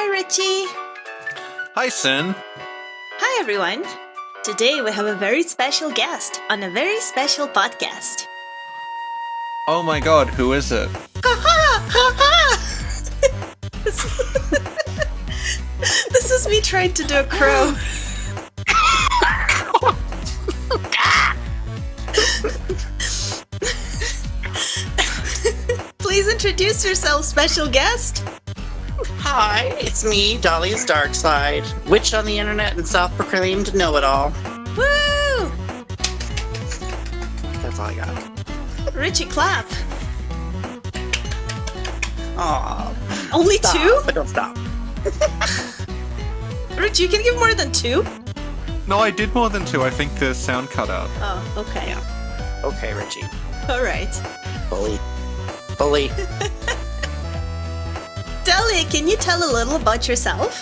Hi, Richie. Hi, Sin. Hi, everyone. Today we have a very special guest on a very special podcast. Oh my god, who is it? This is me trying to do a crow. Please introduce yourself, special guest. Hi, it's me, Dahlia's dark side, witch on the internet and self-proclaimed know-it-all. Woo! That's all I got. Richie, clap. Aw. Only Stop, two? but don't stop. Richie, you can give more than two? No, I did more than two. I think the sound cut out. Oh, okay. Yeah. Okay, Richie. All right. Bully. Dahlia, can you tell a little about yourself?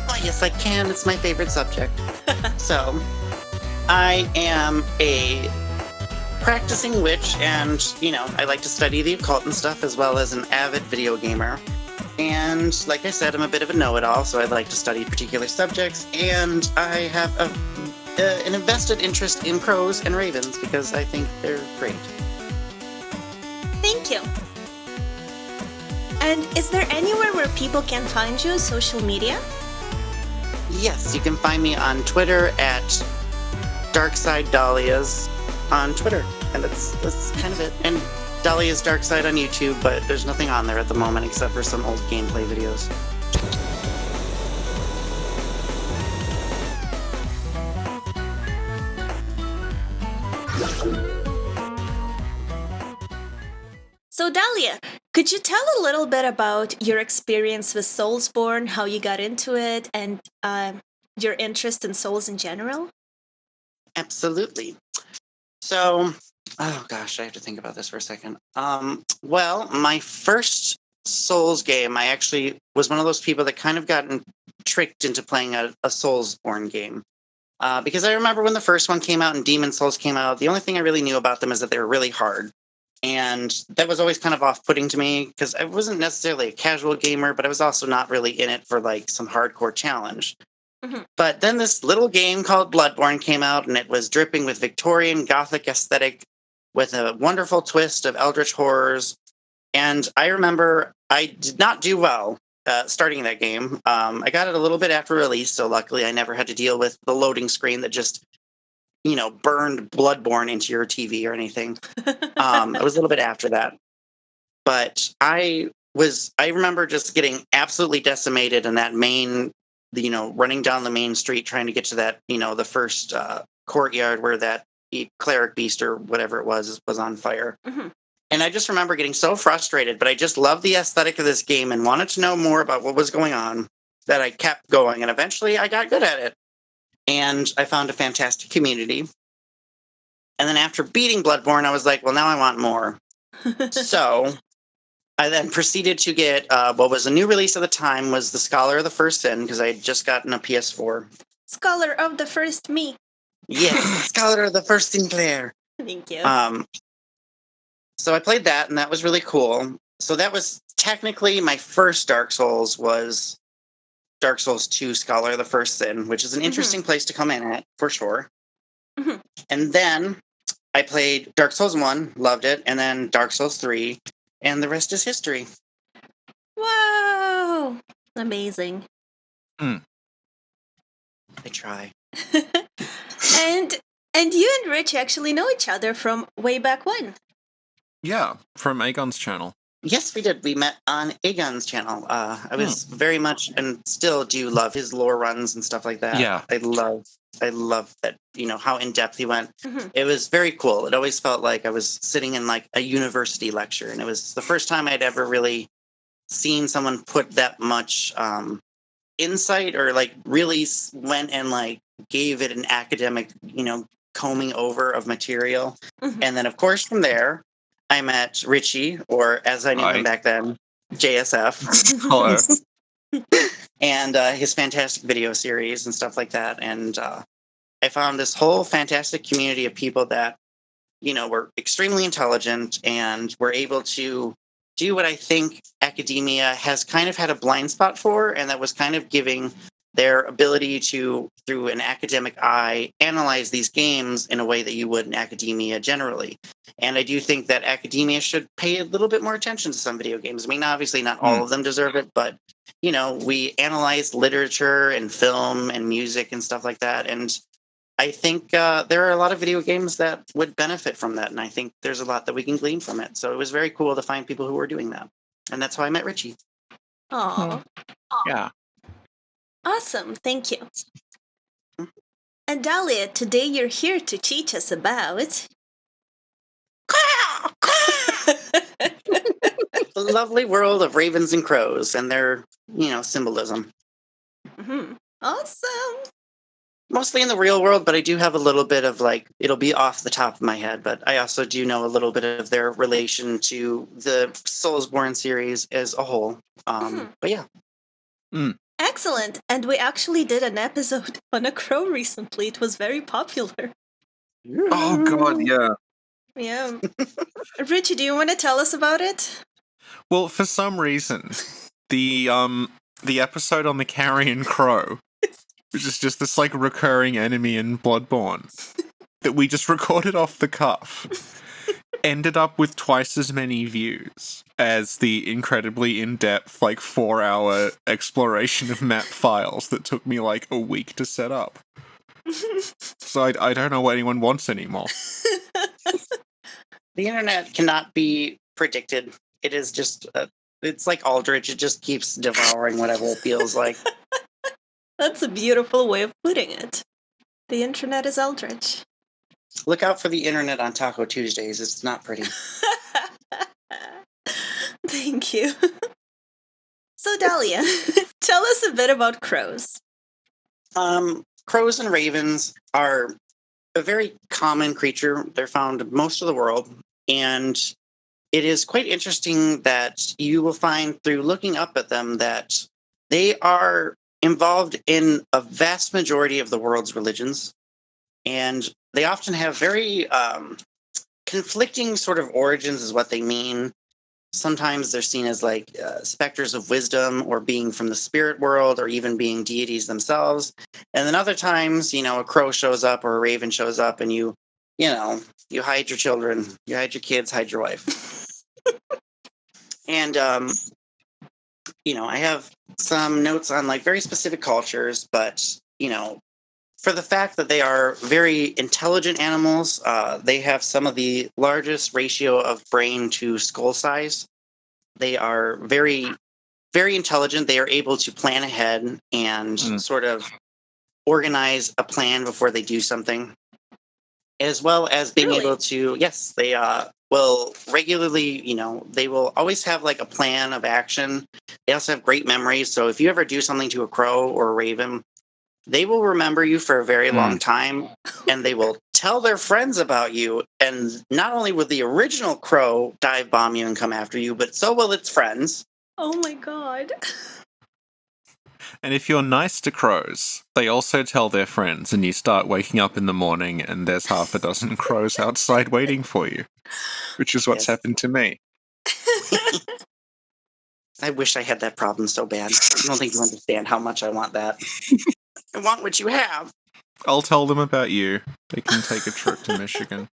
Oh, yes, I can. It's my favorite subject. So, I am a practicing witch, and, I like to study the occult and stuff, as well as an avid video gamer. And, like I said, I'm a bit of a know-it-all, so I like to study particular subjects, and I have an invested interest in crows and ravens, because I think they're great. Thank you. And is there anywhere where people can find you, social media? Yes, you can find me on Twitter at DarksideDahlias on Twitter, and that's kind of it. And Dahlia's Dark Side on YouTube, but there's nothing on there at the moment except for some old gameplay videos. So Dahlia, could you tell a little bit about your experience with Soulsborne, how you got into it, and your interest in souls in general? Absolutely. So, oh gosh, I have to think about this for a second. Well, my first Souls game, I actually was one of those people that kind of gotten tricked into playing a Soulsborne game. Because I remember when the first one came out and Demon Souls came out, the only thing I really knew about them is that they were really hard. And that was always kind of off-putting to me because I wasn't necessarily a casual gamer, but I was also not really in it for like some hardcore challenge. Mm-hmm. But then this little game called Bloodbrone came out, and it was dripping with Victorian Gothic aesthetic with a wonderful twist of eldritch horrors. And I remember I did not do well starting that game. I got it a little bit after release, so luckily I never had to deal with the loading screen that just burned Bloodborne into your TV or anything. It was a little bit after that. But I remember just getting absolutely decimated in that main, running down the main street trying to get to that, the first courtyard where that cleric beast or whatever it was on fire. Mm-hmm. And I just remember getting so frustrated, but I just loved the aesthetic of this game and wanted to know more about what was going on that I kept going. And eventually I got good at it. And I found a fantastic community. And then after beating Bloodborne, I was like, well, now I want more. So I then proceeded to get what was a new release at the time was the Scholar of the First Sin, because I had just gotten a PS4. Scholar of the First Me. Yes, Scholar of the First Sinclair. Thank you. So I played that, and that was really cool. So that was technically my first Dark Souls was Dark Souls 2 Scholar of the First Sin, which is an interesting place to come in at, for sure. Mm-hmm. And then I played Dark Souls 1, loved it, and then Dark Souls 3, and the rest is history. Whoa! Amazing. I try. And you and Rich actually know each other from way back when. Yeah, from Aegon's channel. Yes, we did. We met on Aegon's channel. I was very much and still do love his lore runs and stuff like that. Yeah. I love that, how in-depth he went. Mm-hmm. It was very cool. It always felt like I was sitting in like a university lecture, and it was the first time I'd ever really seen someone put that much insight or like really went and like gave it an academic, combing over of material. Mm-hmm. And then of course from there, I met Richie, or as I knew him back then, JSF. Hello. And his fantastic video series and stuff like that. And I found this whole fantastic community of people that, were extremely intelligent and were able to do what I think academia has kind of had a blind spot for, and that was kind of giving their ability to, through an academic eye, analyze these games in a way that you would in academia generally. And I do think that academia should pay a little bit more attention to some video games. I mean, obviously, not all of them deserve it, but, we analyze literature and film and music and stuff like that. And I think there are a lot of video games that would benefit from that. And I think there's a lot that we can glean from it. So it was very cool to find people who were doing that. And that's how I met Richie. Aw. Yeah. Awesome. Thank you. And Dahlia, today you're here to teach us about The lovely world of ravens and crows and their, symbolism. Awesome. Mostly in the real world, but I do have a little bit of it'll be off the top of my head, but I also do know a little bit of their relation to the Soulsborne series as a whole. But yeah. Excellent. And we actually did an episode on a crow recently. It was very popular. Oh god, yeah. Yeah. Richie, do you want to tell us about it? Well, for some reason, the episode on the carrion crow, which is just this recurring enemy in Bloodborne, that we just recorded off the cuff, ended up with twice as many views as the incredibly in-depth 4-hour exploration of map files that took me a week to set up. So I don't know what anyone wants anymore. The internet cannot be predicted. It is just, it's like Aldrich. It just keeps devouring whatever it feels like. That's a beautiful way of putting it. The internet is eldritch. Look out for the internet on Taco Tuesdays. It's not pretty. Thank you. So, Dahlia, tell us a bit about crows. Crows and ravens are a very common creature. They're found in most of the world. And it is quite interesting that you will find through looking up at them that they are involved in a vast majority of the world's religions. And they often have very conflicting sort of origins is what they mean. Sometimes they're seen as specters of wisdom or being from the spirit world or even being deities themselves. And then other times, a crow shows up or a raven shows up and you hide your children, you hide your kids, hide your wife. And, I have some notes on very specific cultures, but, for the fact that they are very intelligent animals, they have some of the largest ratio of brain to skull size. They are very, very intelligent. They are able to plan ahead and sort of organize a plan before they do something, as well as being able to, yes, they will regularly, they will always have a plan of action. They also have great memories. So if you ever do something to a crow or a raven, they will remember you for a very long time, and they will tell their friends about you. And not only will the original crow dive bomb you and come after you, but so will its friends. Oh my god. And if you're nice to crows, they also tell their friends, and you start waking up in the morning and there's half a dozen crows outside waiting for you, which is what's happened to me. I wish I had that problem so bad. I don't think you understand how much I want that. I want what you have. I'll tell them about you. They can take a trip to Michigan.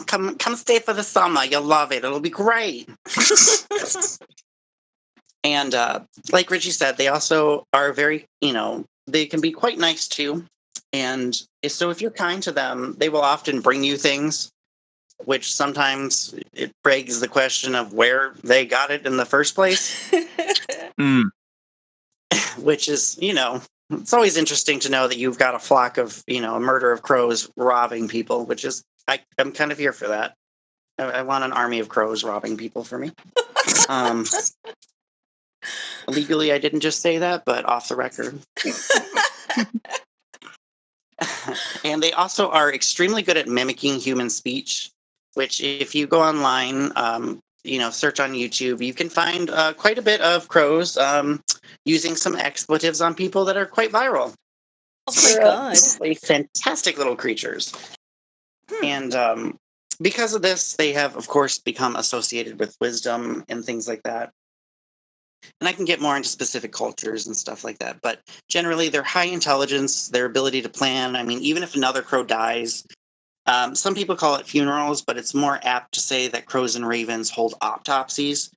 Come stay for the summer. You'll love it. It'll be great. And like Richie said, they also are very, they can be quite nice too. And so if you're kind to them, they will often bring you things, which sometimes it begs the question of where they got it in the first place. Which is, it's always interesting to know that you've got a flock of, a murder of crows robbing people, which is, I'm kind of here for that. I want an army of crows robbing people for me. Legally, I didn't just say that, but off the record. And they also are extremely good at mimicking human speech, which if you go online, search on YouTube, you can find quite a bit of crows using some expletives on people that are quite viral. Oh my god. Fantastic little creatures. And because of this, they have, of course, become associated with wisdom and things like that. And I can get more into specific cultures and stuff like that. But generally, their high intelligence, their ability to plan. I mean, even if another crow dies, some people call it funerals, but it's more apt to say that crows and ravens hold autopsies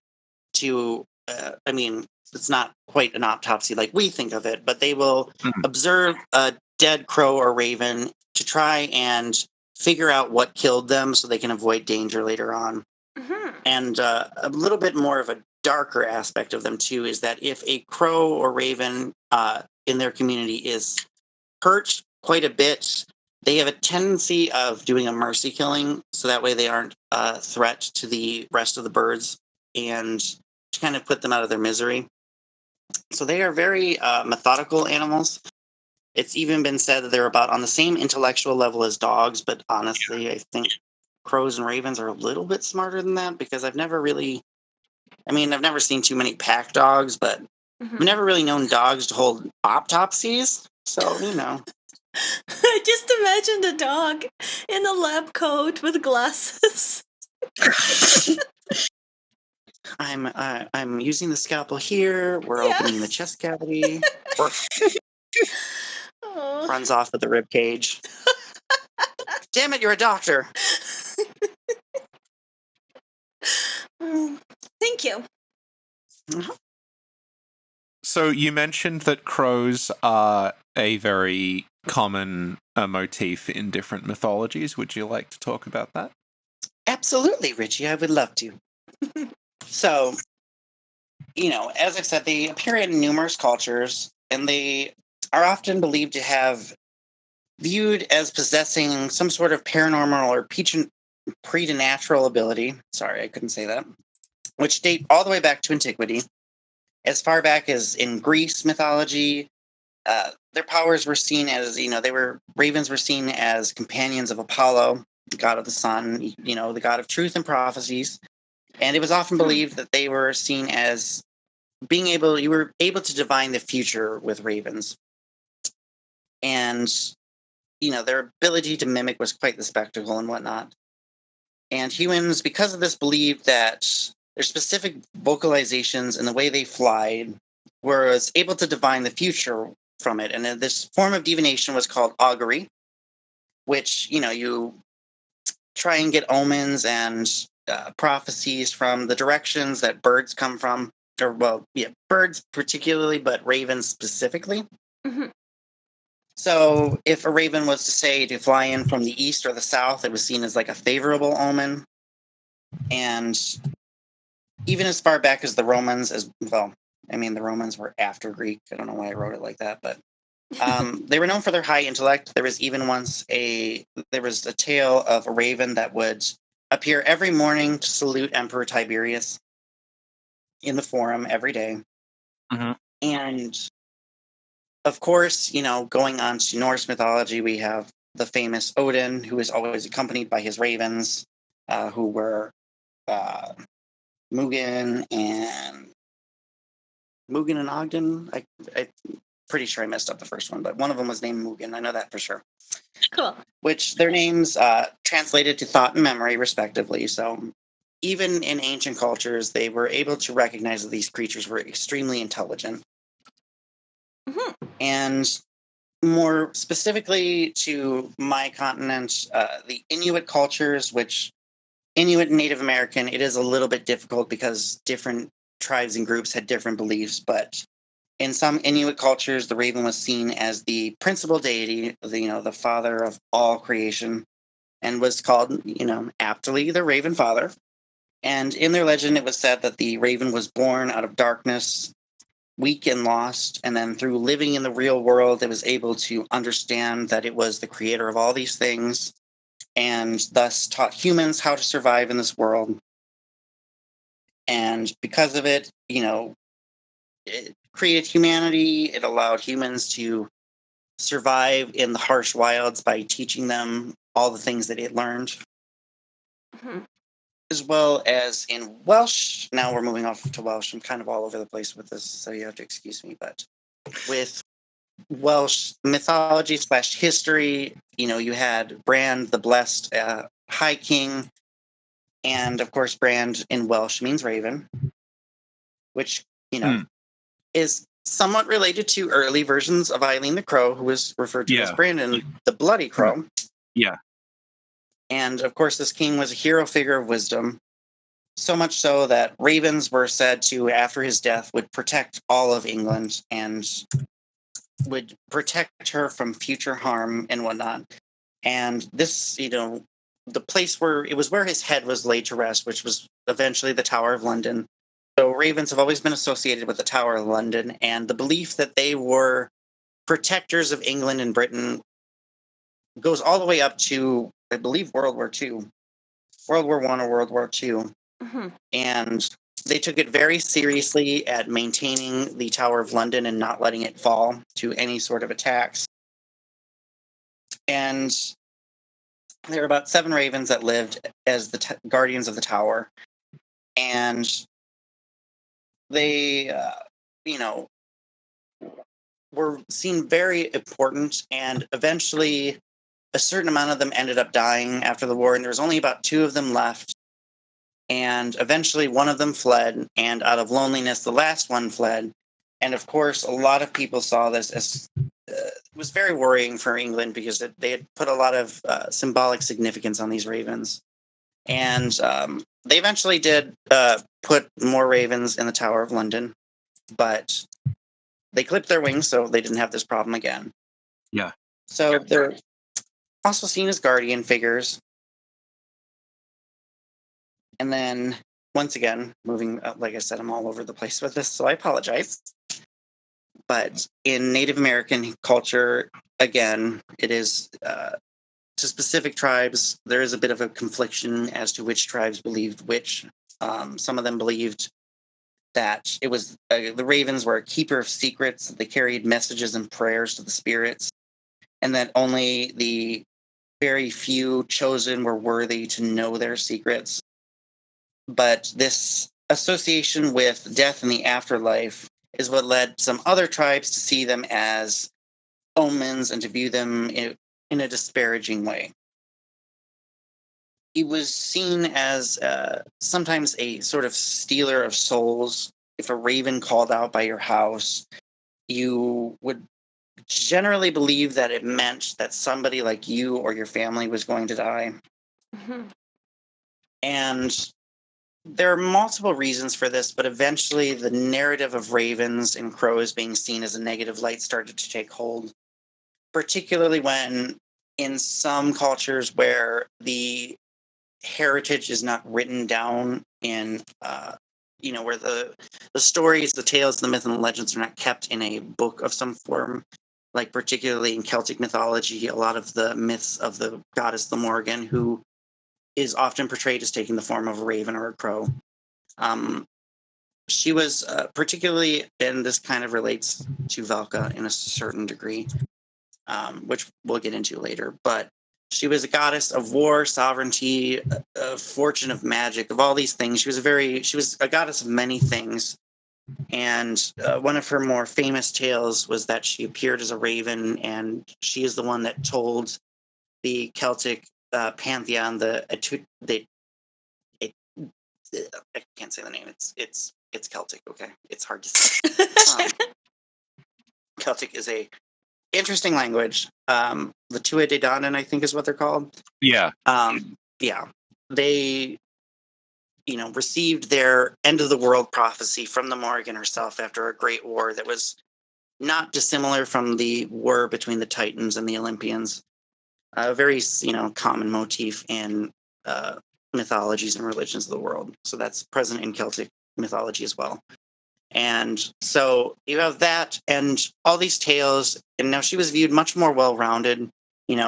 to, I mean, it's not quite an autopsy like we think of it, but they will observe a dead crow or raven to try and figure out what killed them so they can avoid danger later on. Mm-hmm. And a little bit more of a darker aspect of them, too, is that if a crow or raven in their community is hurt quite a bit, they have a tendency of doing a mercy killing, so that way they aren't a threat to the rest of the birds and to kind of put them out of their misery. So they are very methodical animals. It's even been said that they're about on the same intellectual level as dogs, but honestly, I think crows and ravens are a little bit smarter than that because I've never seen too many pack dogs, but I've never really known dogs to hold autopsies. So, I just imagined a dog in a lab coat with glasses. I'm using the scalpel here. We're opening the chest cavity. Oh. Runs off with the rib cage. Damn it, you're a doctor. Thank you. So you mentioned that crows are a very common motif in different mythologies. Would you like to talk about that? Absolutely, Richie. I would love to. So, as I've said, they appear in numerous cultures, and they are often believed to have viewed as possessing some sort of paranormal or preternatural ability. Sorry, I couldn't say that. Which date all the way back to antiquity. As far back as in Greece mythology, their powers were seen as, ravens were seen as companions of Apollo, the god of the sun, the god of truth and prophecies. And it was often believed that they were seen as you were able to divine the future with ravens. And, their ability to mimic was quite the spectacle and whatnot. And humans, because of this, believed that their specific vocalizations and the way they fly was able to divine the future from it. And this form of divination was called augury, which, you try and get omens and prophecies from the directions that birds come from. Birds particularly, but ravens specifically. Mm-hmm. So if a raven was to say to fly in from the east or the south, it was seen as like a favorable omen. And even as far back as the Romans, the Romans were after Greek. I don't know why I wrote it like that, but they were known for their high intellect. There was even once a tale of a raven that would appear every morning to salute Emperor Tiberius in the forum every day. Mm-hmm. And of course, going on to Norse mythology, we have the famous Odin, who is always accompanied by his ravens, who were Mugen and Ogden. I'm pretty sure I messed up the first one, but one of them was named Mugen. I know that for sure. Cool. Which their names translated to thought and memory, respectively. So even in ancient cultures, they were able to recognize that these creatures were extremely intelligent. Mm-hmm. And more specifically to my continent, the Inuit cultures, which Inuit and Native American, it is a little bit difficult because different tribes and groups had different beliefs. But in some Inuit cultures, the raven was seen as the principal deity, the father of all creation, and was called, aptly the Raven Father. And in their legend, it was said that the raven was born out of darkness, weak and lost, and then through living in the real world, it was able to understand that it was the creator of all these things, and thus taught humans how to survive in this world. And because of it, it created humanity. It allowed humans to survive in the harsh wilds by teaching them all the things that it learned. Mm-hmm. As well as in Welsh. Now we're moving off to Welsh. I'm kind of all over the place with this, so you have to excuse me. But with Welsh mythology / history, you had Bran the Blessed, High King, and of course, Brand in Welsh means raven, which, is somewhat related to early versions of Eileen the Crow, who was referred to as Brandon the Bloody Crow. Yeah. And of course, this king was a hero figure of wisdom, so much so that ravens were said to, after his death, would protect all of England and would protect her from future harm and whatnot. And this, the place where it was where his head was laid to rest, which was eventually the Tower of London. So ravens have always been associated with the Tower of London, and the belief that they were protectors of England and Britain goes all the way up to, I believe, World War II, World War I or World War II. Mm-hmm. And they took it very seriously at maintaining the Tower of London and not letting it fall to any sort of attacks. And there were about 7 ravens that lived as the guardians of the tower. And they, were seen very important. And eventually, a certain amount of them ended up dying after the war. And there was only about 2 of them left. And eventually, one of them fled. And out of loneliness, the last one fled. And of course, a lot of people saw this as it was very worrying for England because they had put a lot of symbolic significance on these ravens. And they eventually did put more ravens in the Tower of London, but they clipped their wings, so they didn't have this problem again. Yeah. So they're also seen as guardian figures. And then, once again, moving, like I said, I'm all over the place with this, so I apologize. But in Native American culture, again, it is to specific tribes, there is a bit of a confliction as to which tribes believed which. Some of them believed that it was the ravens were a keeper of secrets. They carried messages and prayers to the spirits, and that only the very few chosen were worthy to know their secrets. But this association with death and the afterlife is what led some other tribes to see them as omens and to view them in a disparaging way. He was seen as sometimes a sort of stealer of souls. If a raven called out by your house, you would generally believe that it meant that somebody like you or your family was going to die. Mm-hmm. And there are multiple reasons for this, but eventually the narrative of ravens and crows being seen as a negative light started to take hold, particularly when in some cultures where the heritage is not written down in, where the stories, the tales, the myth, and the legends are not kept in a book of some form. Like particularly in Celtic mythology, a lot of the myths of the goddess the Morrigan, who is often portrayed as taking the form of a raven or a crow. She was particularly, and this kind of relates to Valka in a certain degree, which we'll get into later, but she was a goddess of war, sovereignty, fortune, of magic, of all these things. She was a goddess of many things. And one of her more famous tales was that she appeared as a raven, and she is the one that told the Celtic pantheon, I can't say the name. It's Celtic. Okay, it's hard to say. Celtic is a interesting language. The Tua De Danann, I think, is what they're called. Yeah. Yeah. They, received their end of the world prophecy from the Morrigan herself after a great war that was not dissimilar from the war between the Titans and the Olympians. A very, common motif in mythologies and religions of the world. So that's present in Celtic mythology as well. And so you have that and all these tales. And now she was viewed much more well-rounded.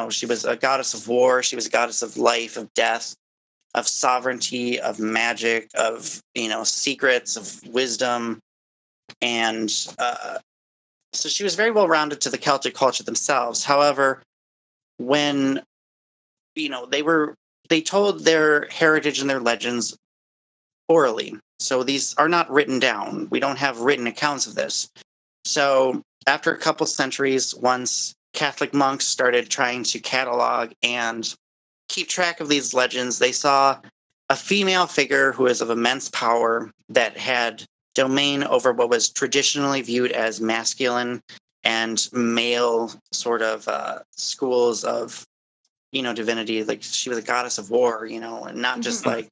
She was a goddess of war. She was a goddess of life, of death, of sovereignty, of magic, of, secrets, of wisdom. And so she was very well-rounded to the Celtic culture themselves. However, when, they told their heritage and their legends orally. So these are not written down. We don't have written accounts of this. So after a couple centuries, once Catholic monks started trying to catalog and keep track of these legends, they saw a female figure who was of immense power that had domain over what was traditionally viewed as masculine and male sort of schools of, divinity. Like she was a goddess of war, and not just like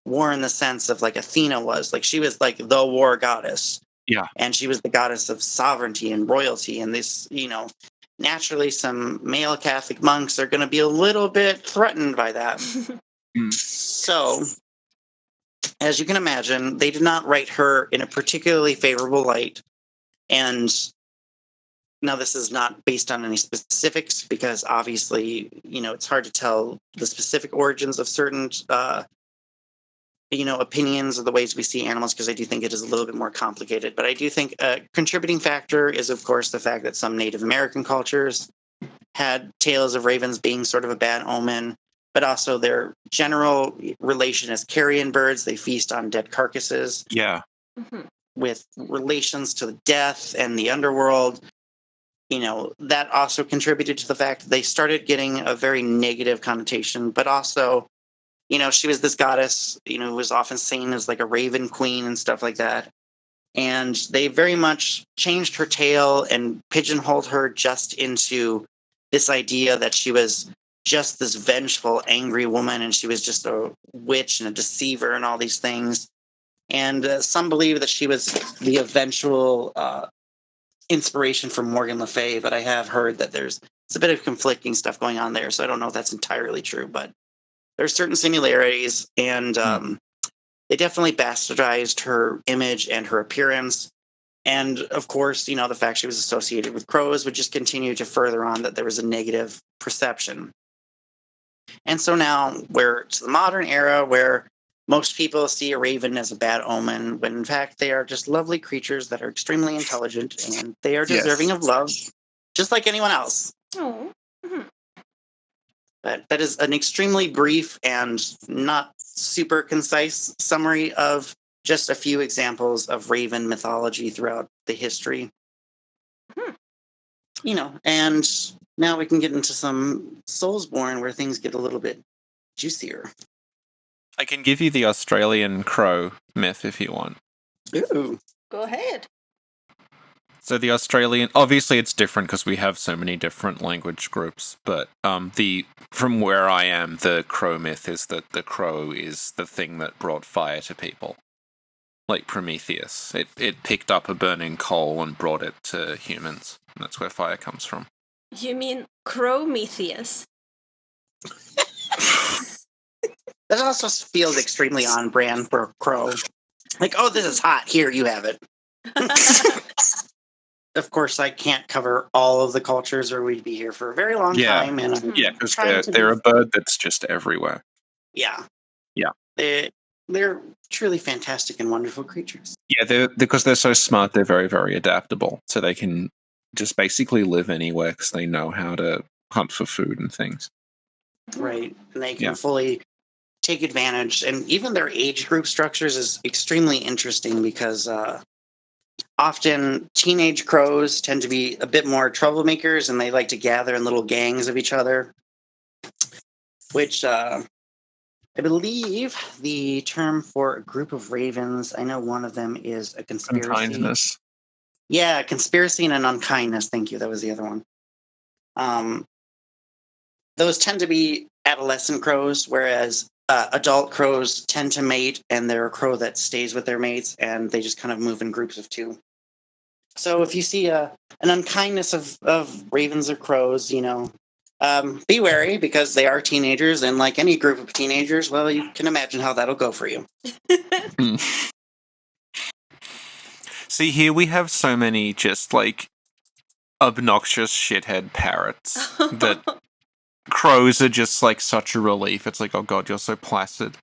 war in the sense of like Athena was. Like she was like the war goddess. Yeah. And she was the goddess of sovereignty and royalty. And this, naturally some male Catholic monks are going to be a little bit threatened by that. So, as you can imagine, they did not write her in a particularly favorable light. And now this is not based on any specifics because obviously, it's hard to tell the specific origins of certain opinions of the ways we see animals, because I do think it is a little bit more complicated. But I do think a contributing factor is, of course, the fact that some Native American cultures had tales of ravens being sort of a bad omen, but also their general relation as carrion birds. They feast on dead carcasses. Yeah. With relations to death and the underworld. That also contributed to the fact that they started getting a very negative connotation, but also she was this goddess, who was often seen as like a raven queen and stuff like that. And they very much changed her tale and pigeonholed her just into this idea that she was just this vengeful, angry woman, and she was just a witch and a deceiver and all these things. And some believe that she was the eventual inspiration for Morgan Le Fay, but I have heard that there's a bit of conflicting stuff going on there, so I don't know if that's entirely true, but there's certain similarities, and they definitely bastardized her image and her appearance. And of course, the fact she was associated with crows would just continue to further on that there was a negative perception. And so now we're to the modern era where most people see a raven as a bad omen, when in fact they are just lovely creatures that are extremely intelligent and they are deserving of love, just like anyone else. Oh. But that is an extremely brief and not super concise summary of just a few examples of raven mythology throughout the history. And now we can get into some Soulsborne where things get a little bit juicier. I can give you the Australian crow myth if you want. Ooh. Go ahead. So the Australian, obviously it's different because we have so many different language groups, but from where I am, the crow myth is that the crow is the thing that brought fire to people. Like Prometheus. It picked up a burning coal and brought it to humans. And that's where fire comes from. You mean Crometheus? That also feels extremely on brand for a crow. Like, oh, this is hot. Here, you have it. Of course, I can't cover all of the cultures or we'd be here for a very long time. And because they're a bird that's just everywhere. Yeah. Yeah. They're truly fantastic and wonderful creatures. Yeah, because they're so smart, they're very, very adaptable. So they can just basically live anywhere because they know how to hunt for food and things. Right. And they can fully take advantage. And even their age group structures is extremely interesting because often teenage crows tend to be a bit more troublemakers and they like to gather in little gangs of each other, which I believe the term for a group of ravens, I know one of them is a conspiracy. Unkindness. Yeah, conspiracy and an unkindness. Thank you. That was the other one. Those tend to be adolescent crows, whereas adult crows tend to mate, and they're a crow that stays with their mates, and they just kind of move in groups of two. So if you see an unkindness of ravens or crows, be wary because they are teenagers, and like any group of teenagers, well, you can imagine how that'll go for you. See, here we have so many just like obnoxious shithead parrots that crows are just like such a relief. It's like, oh god, you're so placid.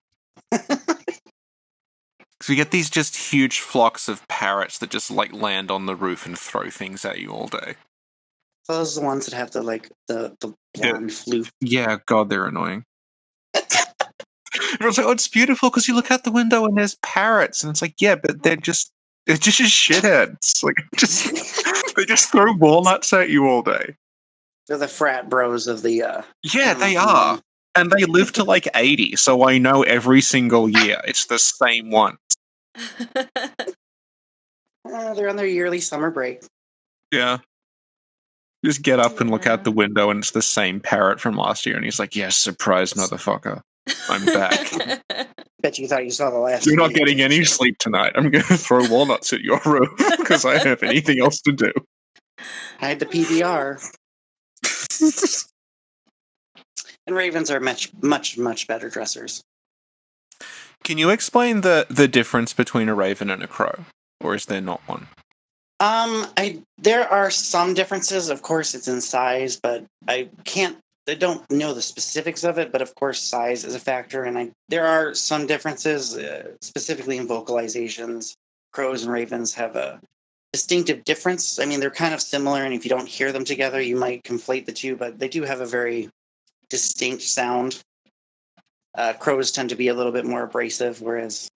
So we get these just huge flocks of parrots that just like land on the roof and throw things at you all day. Those are the ones that have the blonde flute. Yeah, god, they're annoying. Everyone's like, oh, it's beautiful because you look out the window and there's parrots, and it's like, yeah, but they're just shitheads. Like, they just throw walnuts at you all day. They're the frat bros of the. Yeah, they are. And they live to like 80, so I know every single year it's the same one. They're on their yearly summer break. Yeah. Just get up and look out the window and it's the same parrot from last year, and he's like, yes, surprise, motherfucker. I'm back. Bet you thought you saw the last. You're not getting any sleep tonight. I'm going to throw walnuts at your roof because I have anything else to do. I had the PBR. And ravens are much better dressers. Can you explain the difference between a raven and a crow? Or is there not one? There are some differences. Of course, it's in size, but I don't know the specifics of it, but of course size is a factor, and there are some differences, specifically in vocalizations. Crows and ravens have a distinctive difference. I mean, they're kind of similar, and if you don't hear them together, you might conflate the two, but they do have a very distinct sound. Crows tend to be a little bit more abrasive, whereas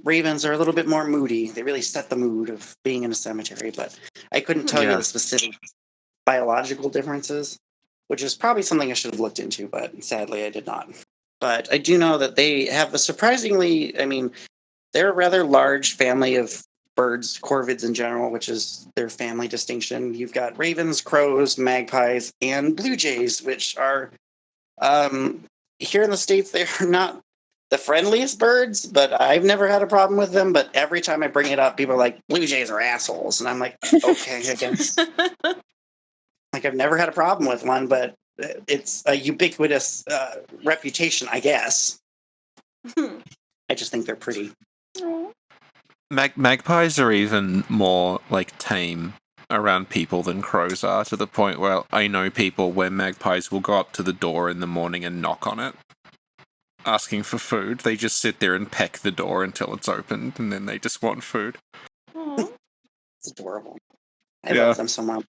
ravens are a little bit more moody. They really set the mood of being in a cemetery, but I couldn't tell you the specific biological differences, which is probably something I should have looked into, but sadly I did not. But I do know that they have a surprisingly, they're a rather large family of birds, corvids in general, which is their family distinction. You've got ravens, crows, magpies, and blue jays, which are, here in the States, they are not the friendliest birds, but I've never had a problem with them. But every time I bring it up, people are like, blue jays are assholes. And I'm like, okay, I guess. Like, I've never had a problem with one, but it's a ubiquitous reputation, I guess. I just think they're pretty. Magpies are even more, like, tame around people than crows are, to the point where I know people where magpies will go up to the door in the morning and knock on it, asking for food. They just sit there and peck the door until it's opened, and then they just want food. It's adorable. I love them so much.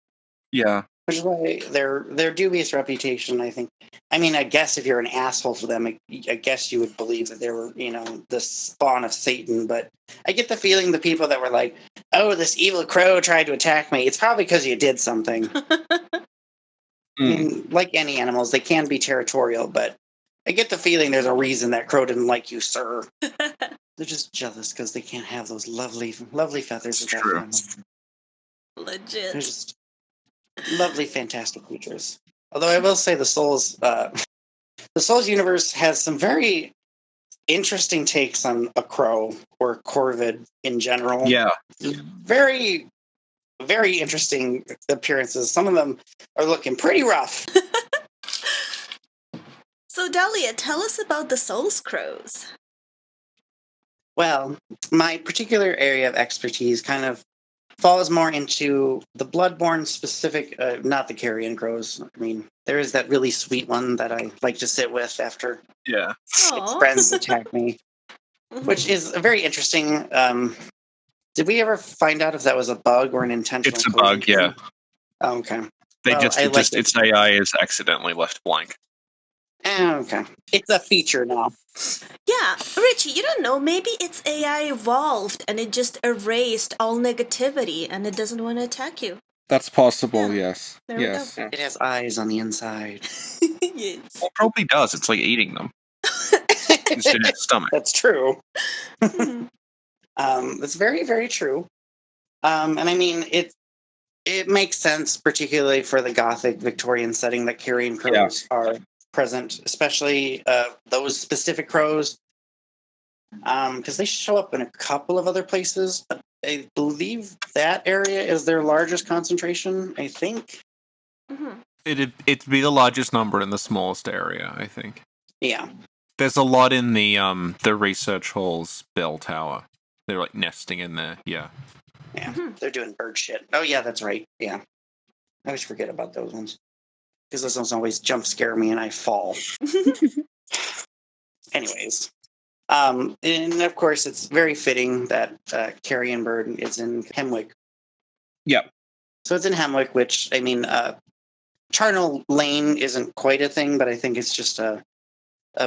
Yeah. Which is why their dubious reputation, I think. I mean, I guess if you're an asshole to them, I guess you would believe that they were, the spawn of Satan. But I get the feeling the people that were like, oh, this evil crow tried to attack me, it's probably because you did something. I mean, like any animals, they can be territorial, but I get the feeling there's a reason that crow didn't like you, sir. They're just jealous because they can't have those lovely feathers. It's true. Legit. They're just lovely, fantastic creatures. Although I will say the Souls universe has some very interesting takes on a crow or corvid in general. Yeah. Very, very interesting appearances. Some of them are looking pretty rough. So, Dahlia, tell us about the Souls Crows. Well, my particular area of expertise kind of falls more into the Bloodborne specific, not the carrion crows. I mean, there is that really sweet one that I like to sit with after its friends attack me, which is very interesting. Did we ever find out if that was a bug or an intentional? It's a bug, yeah. Oh, okay. Its AI is accidentally left blank. Okay. It's a feature now. Yeah, Richie, you don't know. Maybe its AI evolved and it just erased all negativity and it doesn't want to attack you. That's possible, yes. There we go. It has eyes on the inside. Yes. Well, it probably does. It's like eating them. It's in its stomach. That's true. That's very, very true. And I mean, it makes sense, particularly for the Gothic Victorian setting, that carrion crows are present, especially those specific crows, because they show up in a couple of other places, but I believe that area is their largest concentration, I think. It'd be the largest number in the smallest area, I think. Yeah. There's a lot in the research hall's bell tower. They're like nesting in there, yeah. Yeah, they're doing bird shit. Oh yeah, that's right, yeah. I always forget about those ones. Because those ones always jump scare me and I fall. Anyways. And of course, it's very fitting that carrion bird is in Hemwick. Yep. So it's in Hemwick, which, I mean, Charnel Lane isn't quite a thing, but I think it's just a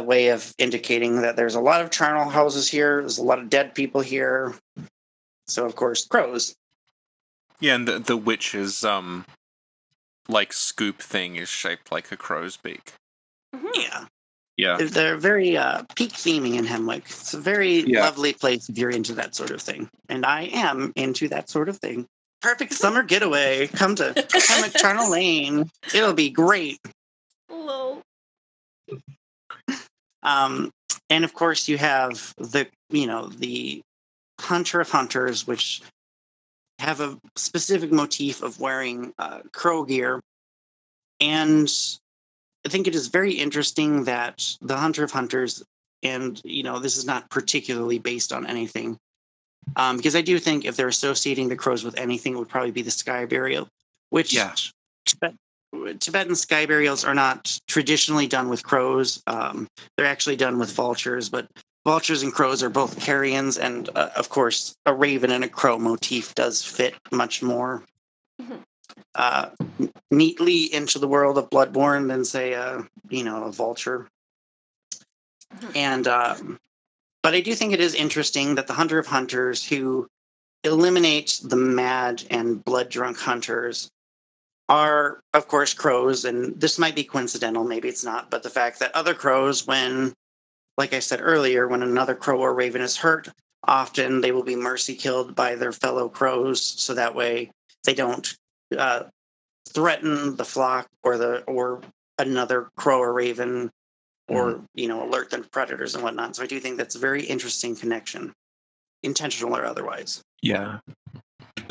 way of indicating that there's a lot of charnel houses here. There's a lot of dead people here. So, of course, crows. Yeah, and the witch's like scoop thing is shaped like a crow's beak. Yeah. Yeah. They're very peak theming in Hemwick. It's a very lovely place if you're into that sort of thing. And I am into that sort of thing. Perfect summer getaway. Come to Hemwick Charnel Lane. It'll be great. Whoa. And of course you have the Hunter of Hunters, which have a specific motif of wearing crow gear. And I think it is very interesting that the Hunter of Hunters, and this is not particularly based on anything, because I do think if they're associating the crows with anything, it would probably be the sky burial, which Tibetan sky burials are not traditionally done with crows. They're actually done with vultures, but vultures and crows are both carrions, and of course, a raven and a crow motif does fit much more neatly into the world of Bloodborne than, say, a vulture. And but I do think it is interesting that the Hunter of Hunters, who eliminate the mad and blood-drunk hunters, are, of course, crows. And this might be coincidental, maybe it's not, but the fact that other crows, when, like I said earlier, when another crow or raven is hurt, often they will be mercy killed by their fellow crows, so that way they don't threaten the flock or another crow or raven, or alert them to predators and whatnot. So I do think that's a very interesting connection, intentional or otherwise. Yeah.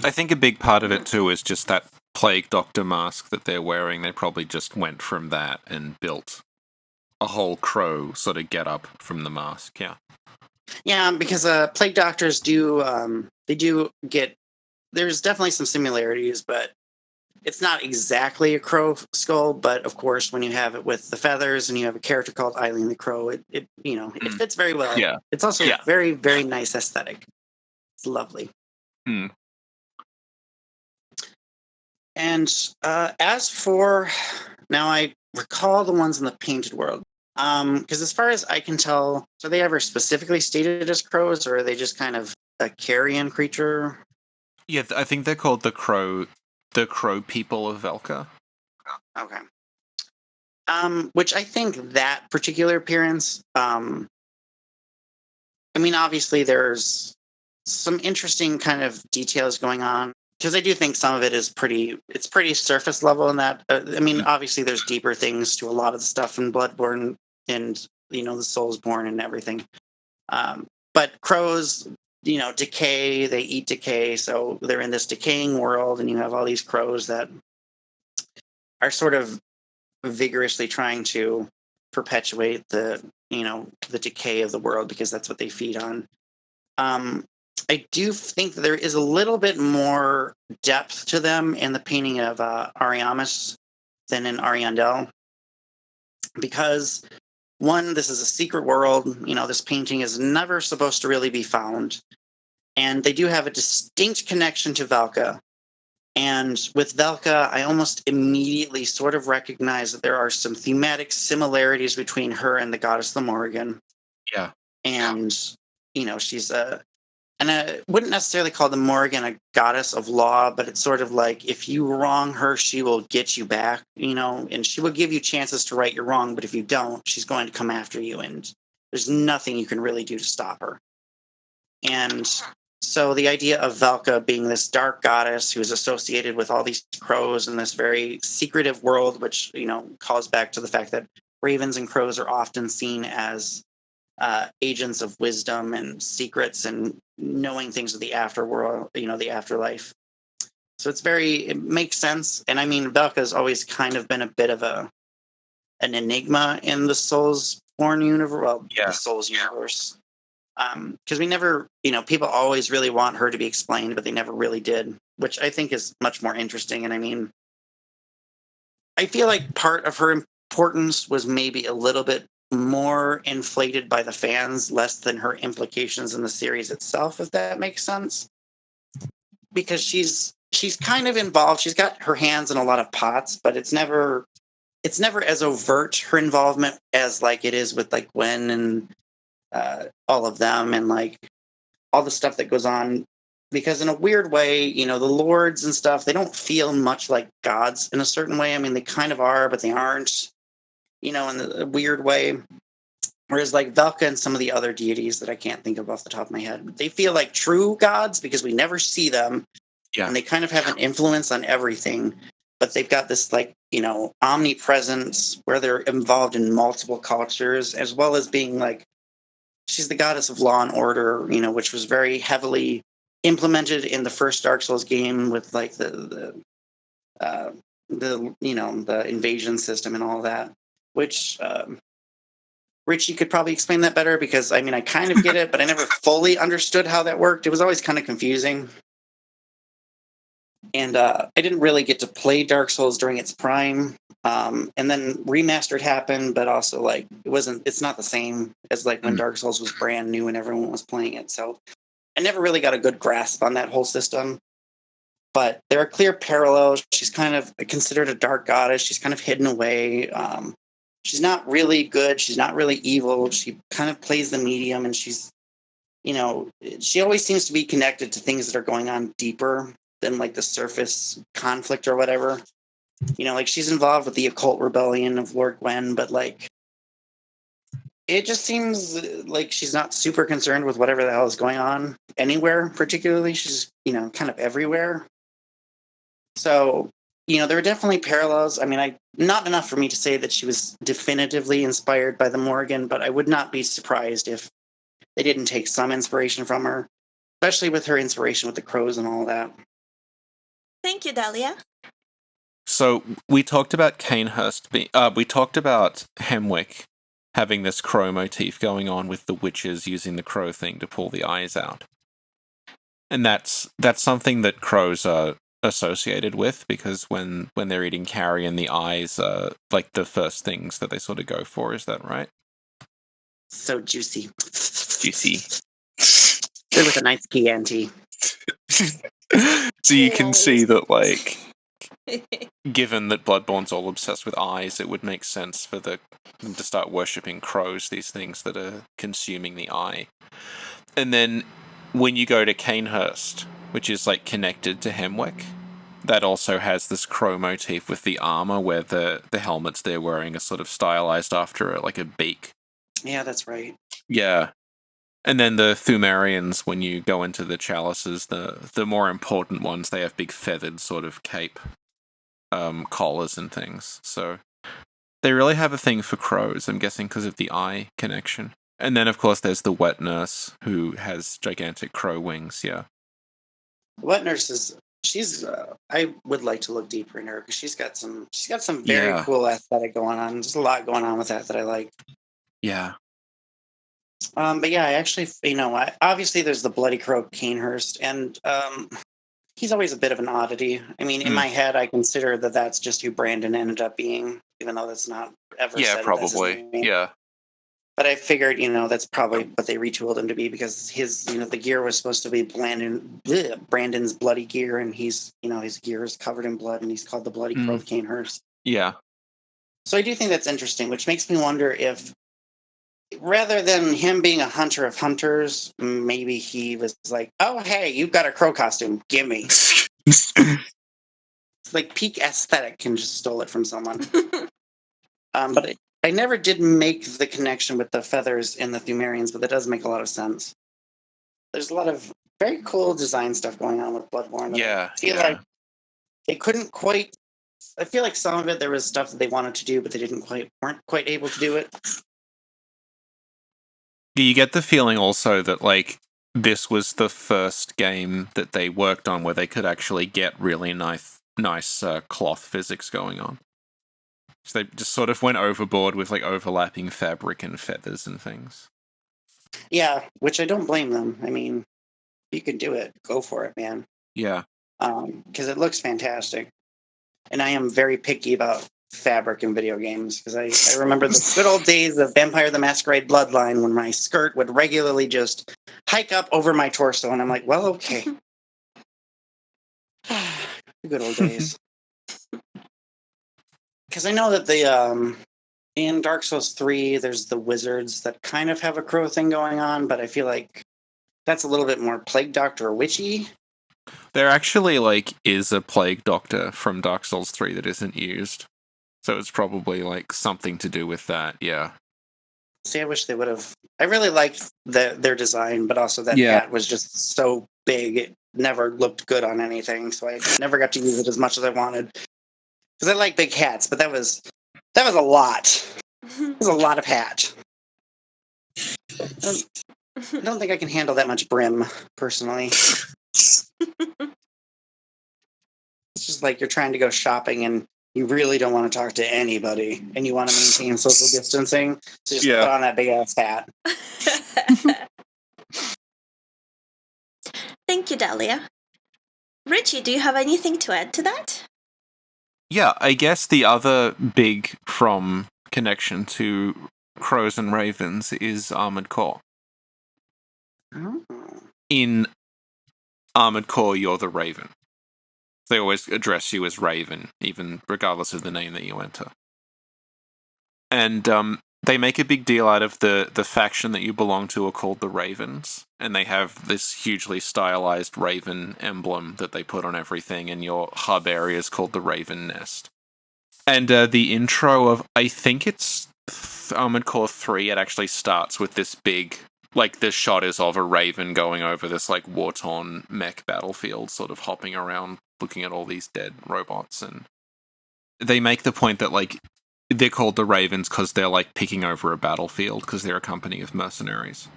I think a big part of it too is just that plague doctor mask that they're wearing. They probably just went from that and built a whole crow sort of get up from the mask. Yeah, because plague doctors do get, there's definitely some similarities, but it's not exactly a crow skull. But of course, when you have it with the feathers and you have a character called Eileen the Crow, it fits very well. Yeah. It's also a very, very nice aesthetic. It's lovely. And as for, now I recall the ones in the painted world. Because as far as I can tell, are they ever specifically stated as crows, or are they just kind of a carrion creature? Yeah, I think they're called the crow people of Velka. Okay. Which I think that particular appearance, I mean, obviously there's some interesting kind of details going on, because I do think some of it is pretty surface level in that. I mean, obviously there's deeper things to a lot of the stuff in Bloodborne and, the soulsborne and everything. But crows, decay, they eat decay. So they're in this decaying world, and you have all these crows that are sort of vigorously trying to perpetuate the decay of the world, because that's what they feed on. I do think that there is a little bit more depth to them in the painting of Ariamis than in Ariandel, because one, this is a secret world. This painting is never supposed to really be found, and they do have a distinct connection to Velka. And with Velka, I almost immediately sort of recognize that there are some thematic similarities between her and the goddess the Morrigan. Yeah. And, she's and I wouldn't necessarily call the Morrigan a goddess of law, but it's sort of like, if you wrong her, she will get you back, and she will give you chances to right your wrong. But if you don't, she's going to come after you, and there's nothing you can really do to stop her. And so the idea of Velka being this dark goddess who is associated with all these crows in this very secretive world, which, calls back to the fact that ravens and crows are often seen as agents of wisdom and secrets and knowing things of the afterworld, the afterlife. So it makes sense. And I mean, Velka's always kind of been a bit of an enigma in the soulsborne universe. Well, the Souls universe. Because we never, people always really want her to be explained, but they never really did, which I think is much more interesting. And I mean, I feel like part of her importance was maybe a little bit more inflated by the fans, less than her implications in the series itself, if that makes sense. Because she's kind of involved. She's got her hands in a lot of pots, but it's never as overt, her involvement, as like it is with like Gwen and all of them, and like all the stuff that goes on. Because in a weird way, the lords and stuff, they don't feel much like gods in a certain way. I mean, they kind of are, but they aren't, in a weird way. Whereas like Velka and some of the other deities that I can't think of off the top of my head, they feel like true gods because we never see them, Yeah. and they kind of have an influence on everything. But they've got this like, omnipresence where they're involved in multiple cultures, as well as being like, she's the goddess of law and order, which was very heavily implemented in the first Dark Souls game with like the invasion system and all that, which Richie could probably explain that better because I mean I kind of get it, but I never fully understood how that worked. It was always kind of confusing. And I didn't really get to play Dark Souls during its prime. And then remastered happened, but also like it's not the same as like when Dark Souls was brand new and everyone was playing it. So I never really got a good grasp on that whole system. But there are clear parallels. She's kind of considered a dark goddess. She's kind of hidden away. She's not really good. She's not really evil. She kind of plays the medium, and she's, she always seems to be connected to things that are going on deeper than like the surface conflict or whatever. Like she's involved with the occult rebellion of Lord Gwen, but like it just seems like she's not super concerned with whatever the hell is going on anywhere, particularly. She's, kind of everywhere. So, there are definitely parallels. I mean, not enough for me to say that she was definitively inspired by the Morrigan, but I would not be surprised if they didn't take some inspiration from her, especially with her inspiration with the crows and all that. Thank you, Dahlia. So we talked about Canehurst. We talked about Hemwick having this crow motif going on with the witches using the crow thing to pull the eyes out, and that's something that crows are associated with because when they're eating carrion, the eyes are like the first things that they sort of go for. Is that right? So juicy. Juicy. Good with a nice Chianti. So you can see that, like, given that Bloodborne's all obsessed with eyes, it would make sense for them to start worshipping crows, these things that are consuming the eye. And then when you go to Canehurst, which is like connected to Hemwick, that also has this crow motif with the armor where the helmets they're wearing are sort of stylized after like a beak. Yeah, that's right. Yeah. And then the Thumerians, when you go into the chalices, the more important ones, they have big feathered sort of cape collars and things. So they really have a thing for crows, I'm guessing because of the eye connection. And then, of course, there's the wet nurse who has gigantic crow wings, yeah. Wet nurse I would like to look deeper in her because she's got some very cool aesthetic going on. There's a lot going on with that I like. Yeah. But yeah, I actually, obviously there's the Bloody Crow Canehurst, and he's always a bit of an oddity. I mean, in my head, I consider that that's just who Brandon ended up being, even though that's not ever said. Yeah, probably. Yeah. But I figured, that's probably what they retooled him to be because his, the gear was supposed to be Brandon's bloody gear, and he's, his gear is covered in blood, and he's called the Bloody Crow Canehurst. Yeah. So I do think that's interesting, which makes me wonder if, rather than him being a hunter of hunters, maybe he was like, "Oh, hey, you've got a crow costume. Give me." It's like peak aesthetic and just stole it from someone. But I never did make the connection with the feathers in the Thumerians, but that does make a lot of sense. There's a lot of very cool design stuff going on with Bloodborne. Yeah. I feel like they couldn't quite. I feel like some of it there was stuff that they wanted to do, but they weren't quite able to do it. You get the feeling also that, like, this was the first game that they worked on where they could actually get really nice cloth physics going on. So they just sort of went overboard with, like, overlapping fabric and feathers and things. Yeah, which I don't blame them. I mean, you can do it. Go for it, man. Yeah. Because it looks fantastic. And I am very picky about fabric in video games because I remember the good old days of Vampire the Masquerade Bloodline when my skirt would regularly just hike up over my torso, and I'm like, well, okay. The good old days. Because I know that in Dark Souls 3, there's the wizards that kind of have a crow thing going on, but I feel like that's a little bit more Plague Doctor or witchy. There actually, like, is a Plague Doctor from Dark Souls 3 that isn't used. So it's probably, like, something to do with that, yeah. See, I wish they would have. I really liked their design, but also that Yeah. hat was just so big; it never looked good on anything. So I never got to use it as much as I wanted. Because I like big hats, but that was a lot. It was a lot of hat. I don't think I can handle that much brim personally. It's just like you're trying to go shopping and you really don't want to talk to anybody and you want to maintain social distancing. So just put on that big ass hat. Thank you, Dahlia. Richie, do you have anything to add to that? Yeah, I guess the other big from connection to crows and ravens is Armored Core. Oh. In Armored Core, you're the Raven. They always address you as Raven, even regardless of the name that you enter. And they make a big deal out of the faction that you belong to are called the Ravens, and they have this hugely stylized Raven emblem that they put on everything, and your hub area is called the Raven Nest. And the intro of, I think it's Armored Core 3, it actually starts with this big, like, the shot is of a Raven going over this, like, war-torn mech battlefield, sort of hopping around, looking at all these dead robots, and they make the point that, like, they're called the Ravens because they're, like, picking over a battlefield because they're a company of mercenaries.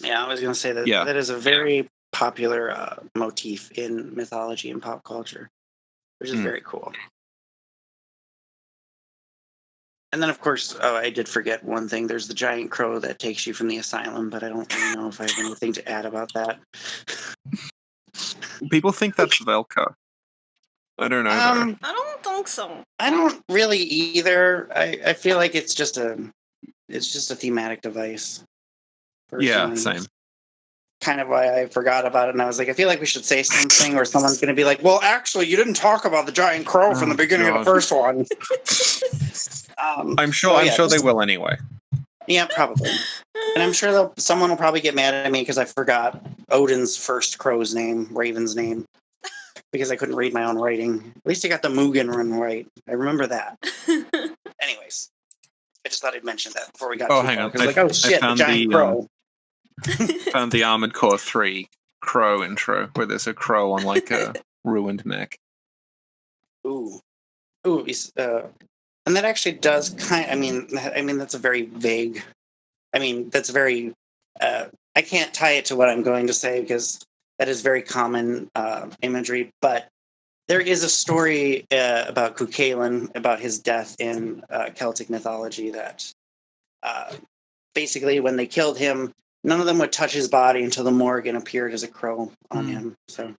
Yeah, I was going to say that that is a very popular motif in mythology and pop culture, which is very cool. And then, of course, I did forget one thing. There's the giant crow that takes you from the asylum, but I don't really know if I have anything to add about that. People think that's Velka. I don't know. I don't think so. I don't really either. I feel like it's just a thematic device. Personally. Yeah, same. Kind of why I forgot about it, and I was like, I feel like we should say something, or someone's going to be like, "Well, actually, you didn't talk about the giant crow from the beginning of the first one." I'm sure they will anyway. Yeah, probably. And I'm sure someone will probably get mad at me because I forgot Odin's first crow's name, Raven's name, because I couldn't read my own writing. At least I got the Mugen run right. I remember that. Anyways, I just thought I'd mention that before we got too hang far. on. Because like, oh shit, the giant crow. Found the Armored Core 3 crow intro, where there's a crow on, like, a ruined mech. Ooh. And that actually does kind. I mean, that's a very vague. I mean, that's very. I can't tie it to what I'm going to say because that is very common imagery. But there is a story about Cuchulainn, about his death in Celtic mythology. That basically, when they killed him, none of them would touch his body until the Morrigan appeared as a crow on him. So,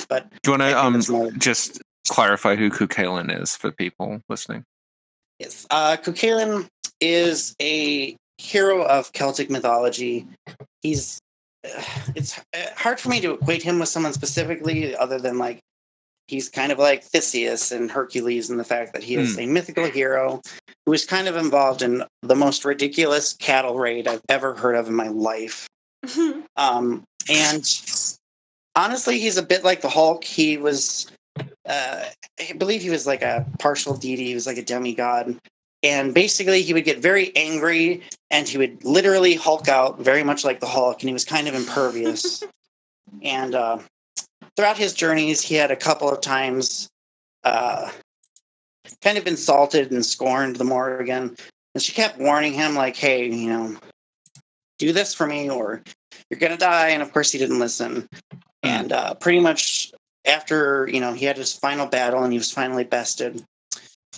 but do you want to just clarify who Cuchulainn is for people listening? Yes, Cuchulainn is a hero of Celtic mythology. It's hard for me to equate him with someone specifically, other than like he's kind of like Theseus and Hercules, in the fact that he is a mythical hero who is kind of involved in the most ridiculous cattle raid I've ever heard of in my life. And honestly, he's a bit like the Hulk. He was. I believe he was like a partial deity. He was like a demigod. And basically, he would get very angry and he would literally Hulk out, very much like the Hulk. And he was kind of impervious. And throughout his journeys, he had a couple of times kind of insulted and scorned the Morrigan. And she kept warning him, like, hey, do this for me or you're going to die. And of course, he didn't listen. And pretty much after, he had his final battle and he was finally bested,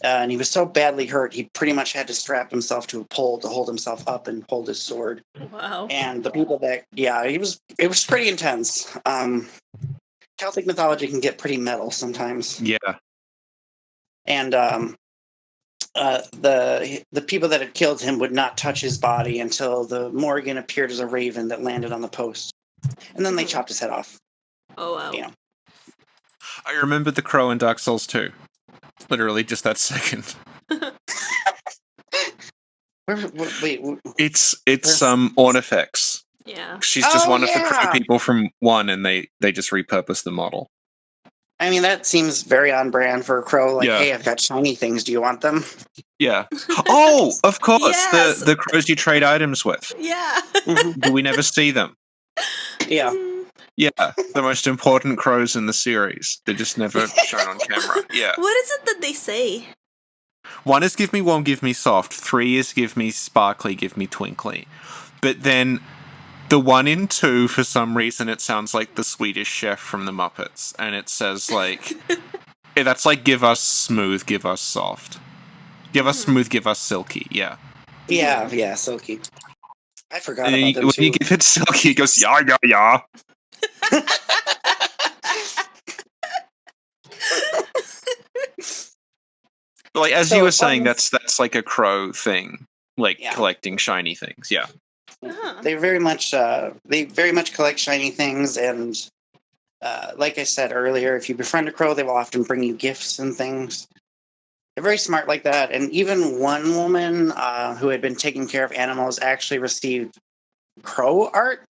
and he was so badly hurt, he pretty much had to strap himself to a pole to hold himself up and hold his sword. Wow. And the people that, it was pretty intense. Celtic mythology can get pretty metal sometimes. Yeah. And the people that had killed him would not touch his body until the Morrigan appeared as a raven that landed on the post. And then they chopped his head off. Oh, wow. I remembered the crow in Dark Souls 2. Literally just that second. Wait. It's Ornifex. Yeah. She's just one of the crow people from 1, and they just repurposed the model. I mean, that seems very on brand for a crow. Like, Yeah. hey, I've got shiny things. Do you want them? Yeah. Oh, of course, Yes. the crows you trade items with. Yeah. Do we never see them? Yeah. Yeah, the most important crows in the series. They're just never shown on camera. Yeah. What is it that they say? 1 is give me warm, give me soft. 3 is give me sparkly, give me twinkly. But then the 1 in 2, for some reason, it sounds like the Swedish chef from the Muppets. And it says, like, that's like give us smooth, give us soft. Give us smooth, give us silky. Yeah. Yeah, Silky. I forgot And then about them when too. you give it silky, it goes, yeah, yeah, yeah. Like, as you So, were saying, that's like a crow thing. Like, Yeah. collecting shiny things. Yeah. Uh-huh. They very much collect shiny things, and like I said earlier, if you befriend a crow, they will often bring you gifts and things. They're very smart like that. And even one woman who had been taking care of animals actually received crow art.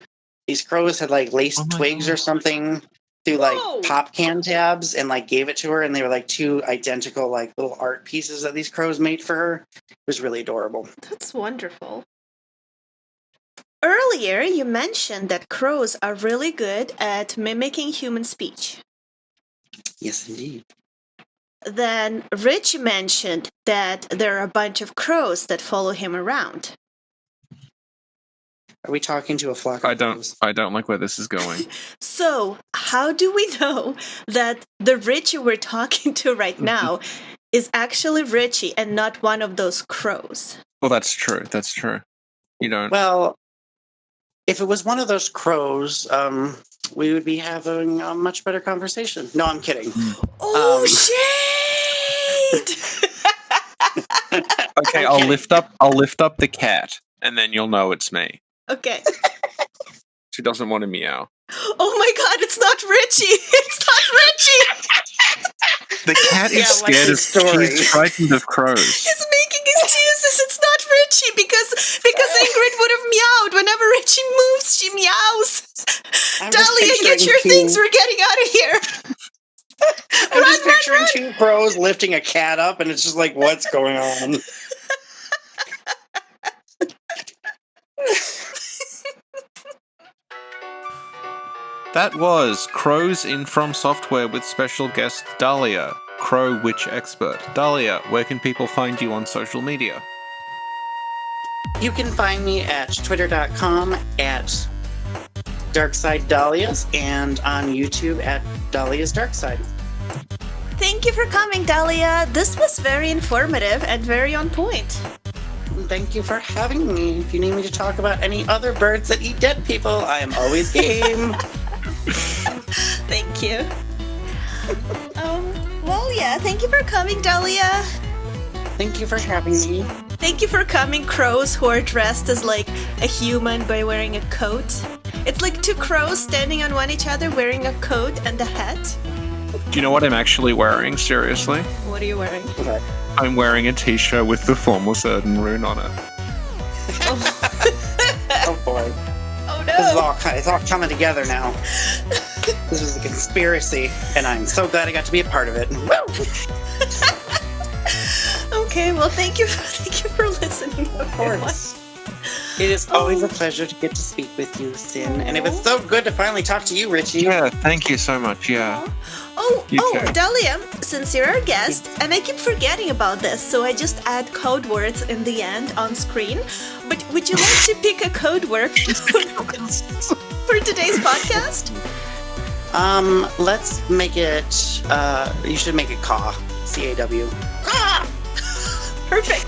These crows had like laced Oh my twigs God. or something through like Whoa. pop can tabs and like gave it to her, and they were like 2 identical like little art pieces that these crows made for her. It was really adorable. That's wonderful. Earlier, you mentioned that crows are really good at mimicking human speech. Yes, indeed. Then Rich mentioned that there are a bunch of crows that follow him around. Are we talking to a flock of crows? I don't like where this is going. So, how do we know that the Richie we're talking to right now is actually Richie and not one of those crows? Well, that's true. That's true. You don't. Well, if it was one of those crows, we would be having a much better conversation. No, I'm kidding. Oh, shade! Okay, I'll lift up the cat, and then you'll know it's me. Okay. She doesn't want to meow. Oh my god, it's not Richie! It's not Richie! The cat is Yeah, like scared the of. story. She's frightened of crows. He's making excuses. It's not Richie because Ingrid would have meowed. Whenever Richie moves, she meows. I'm just Dahlia, get picturing your two- things. We're getting out of here. I'm just picturing 2 crows lifting a cat up, and it's just like, what's going on? That was Crows in From Software with special guest Dahlia, Crow Witch Expert. Dahlia, where can people find you on social media? You can find me at twitter.com at DarksideDahlias and on YouTube at Dahlia's Darkside. Thank you for coming, Dahlia. This was very informative and very on point. Thank you for having me. If you need me to talk about any other birds that eat dead people, I am always game. Thank you. Well, yeah, thank you for coming, Dahlia. Thank you for having me. Thank you for coming, crows who are dressed as like a human by wearing a coat. It's like 2 crows standing on one each other wearing a coat and a hat. Do you know what I'm actually wearing, seriously? What are you wearing? Okay. I'm wearing a t-shirt with the Formel Certain rune on it. Oh boy. Oh It's all coming together now. This is a conspiracy, and I'm so glad I got to be a part of it. Okay, well, thank you for listening. Of course. It is always a pleasure to get to speak with you, Sin. And it was so good to finally talk to you, Richie. Yeah, thank you so much, yeah. You too. Dahlia, since you're our guest, and I keep forgetting about this, so I just add code words in the end on screen. But would you like to pick a code word for today's podcast? Let's make it, you should make it caw. C-A-W. Perfect.